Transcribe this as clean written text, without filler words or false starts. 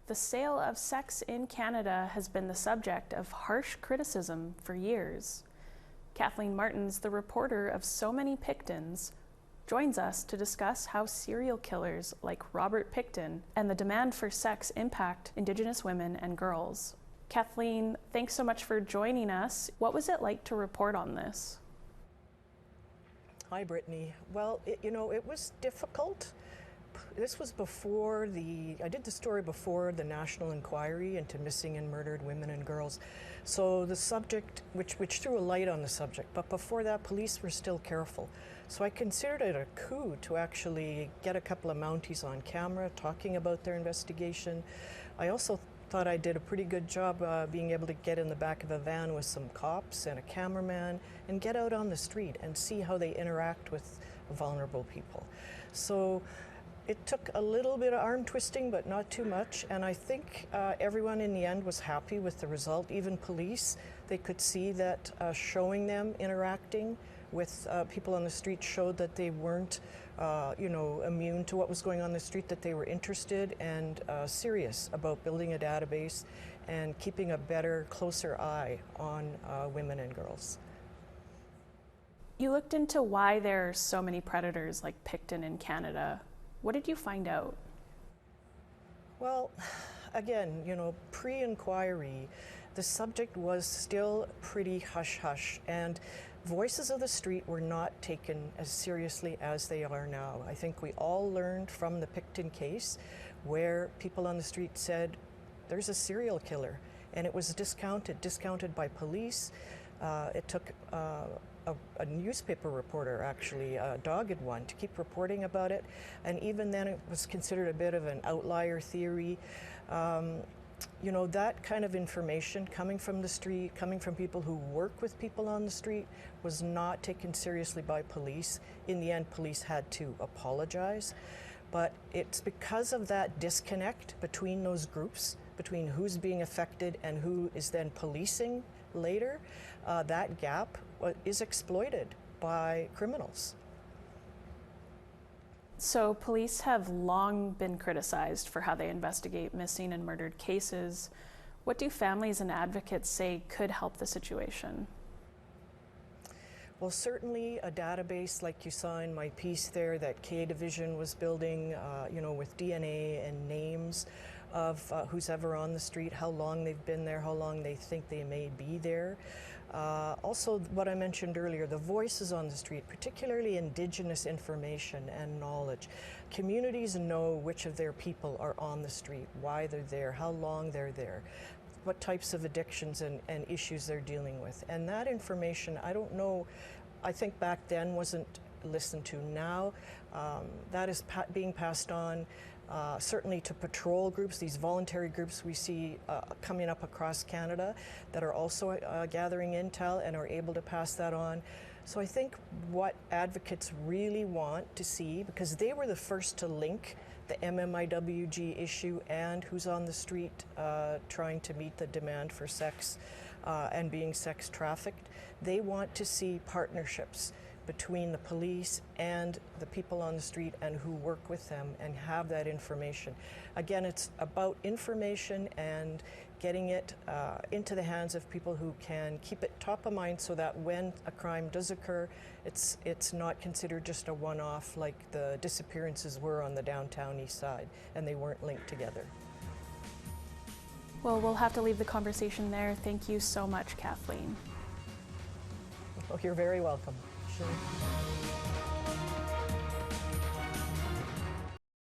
The sale of sex in Canada has been the subject of harsh criticism for years. Kathleen Martens, the reporter of So Many Picktons, joins us to discuss how serial killers like Robert Pickton and the demand for sex impact Indigenous women and girls. Kathleen, thanks so much for joining us. What was it like to report on this? Hi, Brittany. Well, it was difficult. This was before I did the story before the national inquiry into missing and murdered women and girls. So the subject, which threw a light on the subject, but before that, police were still careful. So I considered it a coup to actually get a couple of Mounties on camera talking about their investigation. I also thought I did a pretty good job being able to get in the back of a van with some cops and a cameraman and get out on the street and see how they interact with vulnerable people. So it took a little bit of arm twisting, but not too much, and I think everyone in the end was happy with the result. Even police, they could see that showing them interacting with people on the street showed that they weren't immune to what was going on the street, that they were interested and serious about building a database and keeping a better, closer eye on women and girls. You looked into why there are so many predators like Pickton in Canada. What did you find out? Well, again, pre-inquiry, the subject was still pretty hush-hush, and voices of the street were not taken as seriously as they are now. I think we all learned from the Pickton case where people on the street said, there's a serial killer, and it was discounted by police. It took a newspaper reporter, actually, a dogged one, to keep reporting about it, and even then it was considered a bit of an outlier theory. That kind of information coming from the street, coming from people who work with people on the street, was not taken seriously by police. In the end, police had to apologize. But it's because of that disconnect between those groups, between who's being affected and who is then policing later, that gap is exploited by criminals. So police have long been criticized for how they investigate missing and murdered cases. What do families and advocates say could help the situation? Well, certainly a database like you saw in my piece there that K Division was building, with DNA and names of who's ever on the street, how long they've been there, how long they think they may be there. Also, what I mentioned earlier, the voices on the street, particularly Indigenous information and knowledge. Communities know which of their people are on the street, why they're there, how long they're there, what types of addictions and issues they're dealing with. And that information, I don't know, I think back then wasn't listened to. Now, that is being passed on certainly to patrol groups, these voluntary groups we see coming up across Canada that are also gathering intel and are able to pass that on. So I think what advocates really want to see, because they were the first to link the MMIWG issue and who's on the street trying to meet the demand for sex and being sex trafficked, they want to see partnerships between the police and the people on the street and who work with them and have that information. Again, it's about information and getting it into the hands of people who can keep it top of mind so that when a crime does occur, it's not considered just a one-off like the disappearances were on the downtown east side, and they weren't linked together. Well, we'll have to leave the conversation there. Thank you so much, Kathleen. Oh, you're very welcome. Sure.